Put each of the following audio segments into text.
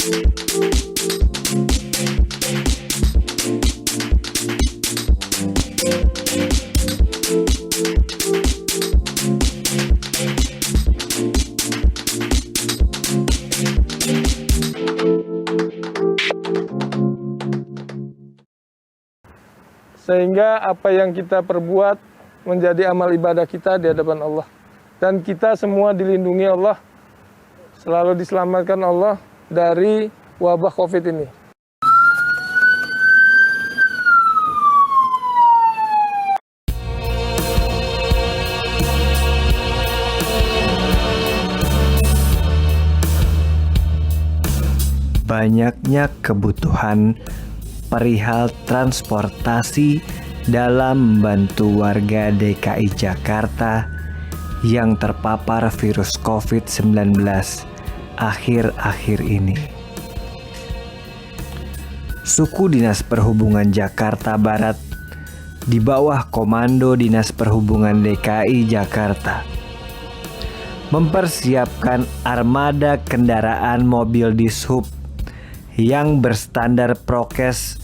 Sehingga apa yang kita perbuat menjadi amal ibadah kita di hadapan Allah. Dan kita semua dilindungi Allah, selalu diselamatkan Allah dari wabah COVID ini. Banyaknya kebutuhan perihal transportasi dalam membantu warga DKI Jakarta yang terpapar virus COVID-19 akhir-akhir ini. Suku Dinas Perhubungan Jakarta Barat di bawah Komando Dinas Perhubungan DKI Jakarta mempersiapkan armada kendaraan mobil dishub yang berstandar prokes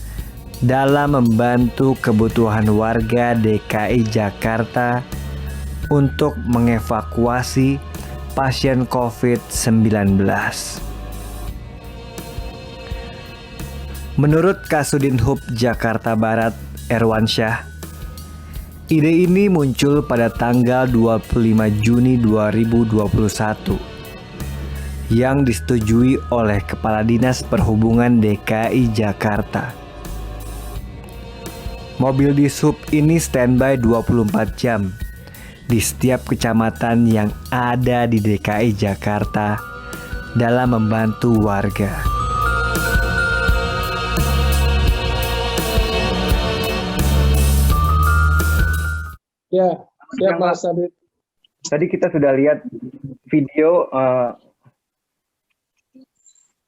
dalam membantu kebutuhan warga DKI Jakarta untuk mengevakuasi pasien COVID-19. Menurut Kasudinhub Jakarta Barat, Erwansyah, ide ini muncul pada tanggal 25 Juni 2021 yang disetujui oleh Kepala Dinas Perhubungan DKI Jakarta. Mobil dishub ini standby 24 jam di setiap kecamatan yang ada di DKI Jakarta dalam membantu warga. Ya, siap Mas Adit. Tadi kita sudah lihat video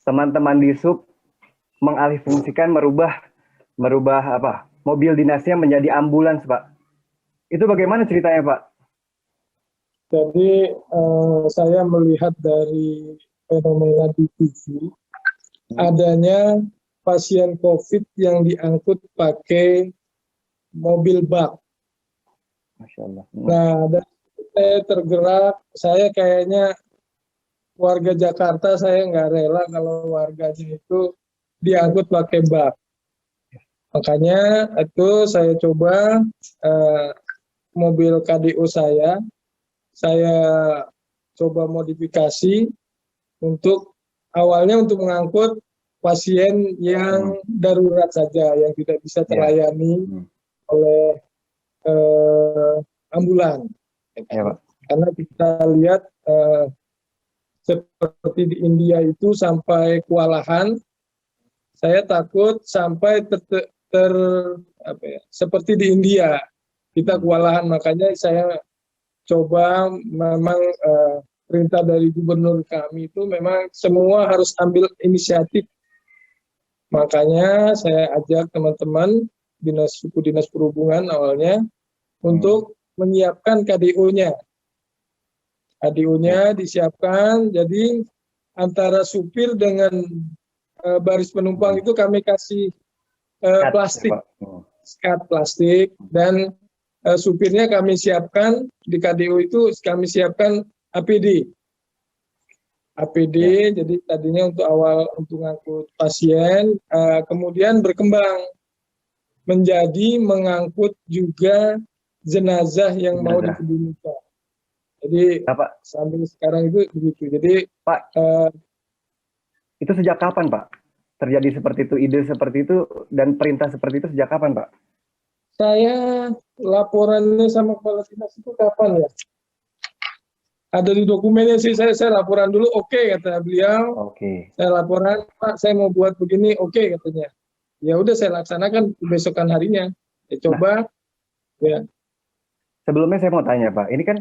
teman-teman dishub mengalihfungsikan merubah apa? Mobil dinasnya menjadi ambulans, Pak. Itu bagaimana ceritanya, Pak? Jadi saya melihat dari fenomena di TV adanya pasien COVID yang diangkut pakai mobil bak. Masya Allah. Nah, dan saya tergerak, saya kayaknya warga Jakarta saya nggak rela kalau warganya itu diangkut pakai bak. Makanya itu saya coba mobil KDO saya coba modifikasi untuk awalnya untuk mengangkut pasien yang darurat saja, yang tidak bisa terlayani oleh ambulan. Ya, Pak. Karena kita lihat seperti di India itu sampai kewalahan, saya takut sampai seperti di India kita kewalahan. Makanya saya coba memang perintah dari gubernur kami itu memang semua harus ambil inisiatif. Makanya saya ajak teman-teman suku dinas perhubungan awalnya untuk menyiapkan KDO-nya. KDO-nya disiapkan, jadi antara supir dengan baris penumpang itu kami kasih plastik, skat plastik, dan supirnya kami siapkan di KDO itu kami siapkan APD. Jadi tadinya untuk awal untuk ngangkut pasien, kemudian berkembang menjadi mengangkut juga jenazah yang mau dikebumikan. Jadi sampai sekarang itu begitu. Jadi Pak, itu sejak kapan, Pak? Terjadi seperti itu, ide seperti itu, dan perintah seperti itu sejak kapan, Pak? Saya laporannya sama kepala dinas itu kapan ya? Ada di dokumennya sih, saya laporan dulu, oke, kata beliau. Oke. Saya laporan, Pak, saya mau buat begini, oke, katanya. Ya udah saya laksanakan besokan harinya. Saya coba, ya. Sebelumnya saya mau tanya, Pak, ini kan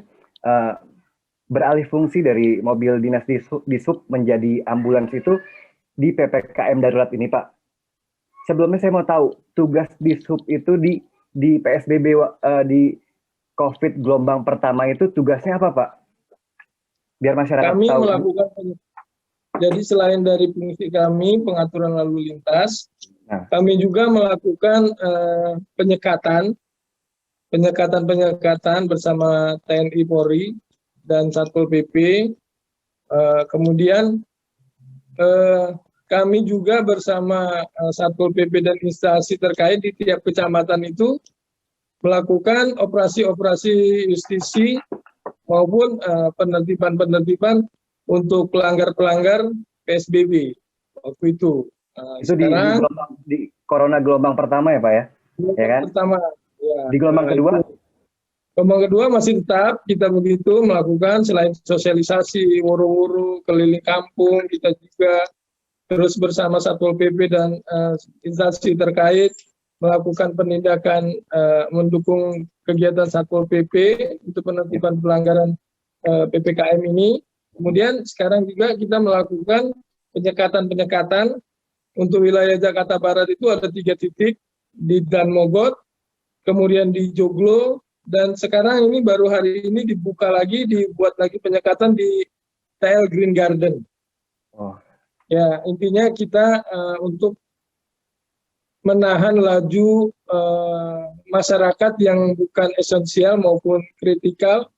beralih fungsi dari mobil dinas dishub menjadi ambulans itu di PPKM darurat ini, Pak. Sebelumnya saya mau tahu tugas dishub itu di PSBB di COVID gelombang pertama itu tugasnya apa, Pak? Biar masyarakat kami tahu. Jadi selain dari fungsi kami pengaturan lalu lintas, Nah. kami juga melakukan penyekatan bersama TNI Polri dan Satpol PP. Kemudian kami juga bersama Satpol PP dan instansi terkait di tiap kecamatan itu melakukan operasi-operasi justisi maupun penertiban untuk pelanggar-pelanggar PSBB waktu itu. Itu di corona gelombang pertama ya Pak ya? Ya kan? Pertama. Ya, di gelombang kedua? Gelombang kedua masih tetap kita begitu melakukan selain sosialisasi, woro-woro, keliling kampung, kita juga terus bersama Satpol PP dan instansi terkait melakukan penindakan mendukung kegiatan Satpol PP untuk penertiban pelanggaran PPKM ini. Kemudian sekarang juga kita melakukan penyekatan untuk wilayah Jakarta Barat itu ada 3 titik di Dan Mogot, kemudian di Joglo, dan sekarang ini baru hari ini dibuat lagi penyekatan di TL Green Garden. Oh. Ya, intinya kita untuk menahan laju masyarakat yang bukan esensial maupun kritikal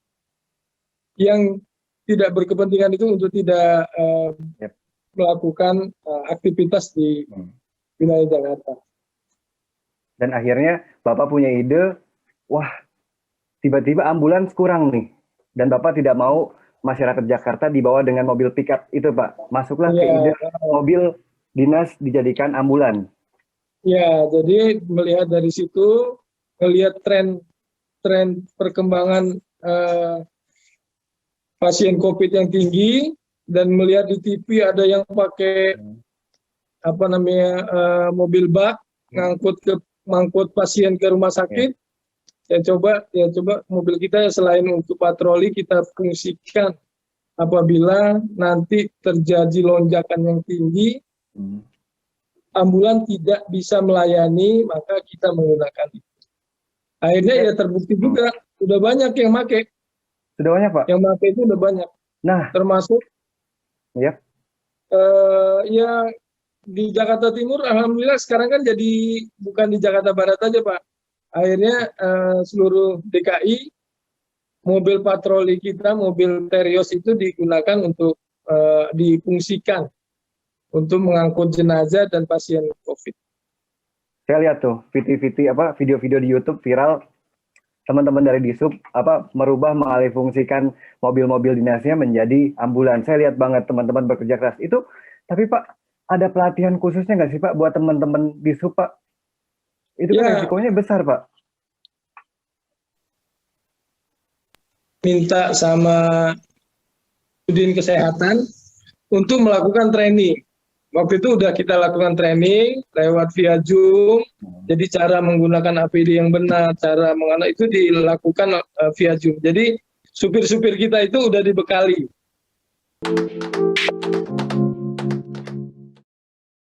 yang tidak berkepentingan itu untuk tidak melakukan aktivitas di wilayah Jakarta. Dan akhirnya Bapak punya ide, wah tiba-tiba ambulans kurang nih. Dan Bapak tidak mau masyarakat Jakarta dibawa dengan mobil pickup itu Pak. Masuklah ke ide mobil dinas dijadikan ambulan. Ya, jadi melihat dari situ, melihat tren perkembangan pasien COVID yang tinggi, dan melihat di TV ada yang pakai mobil bak ngangkut pasien ke rumah sakit. Ya coba mobil kita selain untuk patroli kita fungsikan apabila nanti terjadi lonjakan yang tinggi, ambulan tidak bisa melayani, maka kita menggunakan itu. Akhirnya ya terbukti juga, sudah banyak yang pakai. Sudah banyak Pak? Yang pakai itu udah banyak. Nah, termasuk ya di Jakarta Timur, alhamdulillah sekarang kan jadi bukan di Jakarta Barat aja Pak. Akhirnya seluruh DKI mobil patroli kita, mobil Terios itu digunakan untuk difungsikan untuk mengangkut jenazah dan pasien COVID. Saya lihat tuh video-video di YouTube viral, teman-teman dari Disub merubah mengalihfungsikan mobil-mobil dinasnya menjadi ambulans. Saya lihat banget teman-teman bekerja keras itu. Tapi Pak, ada pelatihan khususnya nggak sih Pak buat teman-teman Disub Pak? Itu kan risikonya besar Pak. Minta sama Udin Kesehatan untuk melakukan training. Waktu itu udah kita lakukan training lewat via Zoom. Jadi cara menggunakan APD yang benar, cara mengenai itu dilakukan via Zoom. Jadi supir-supir kita itu udah dibekali.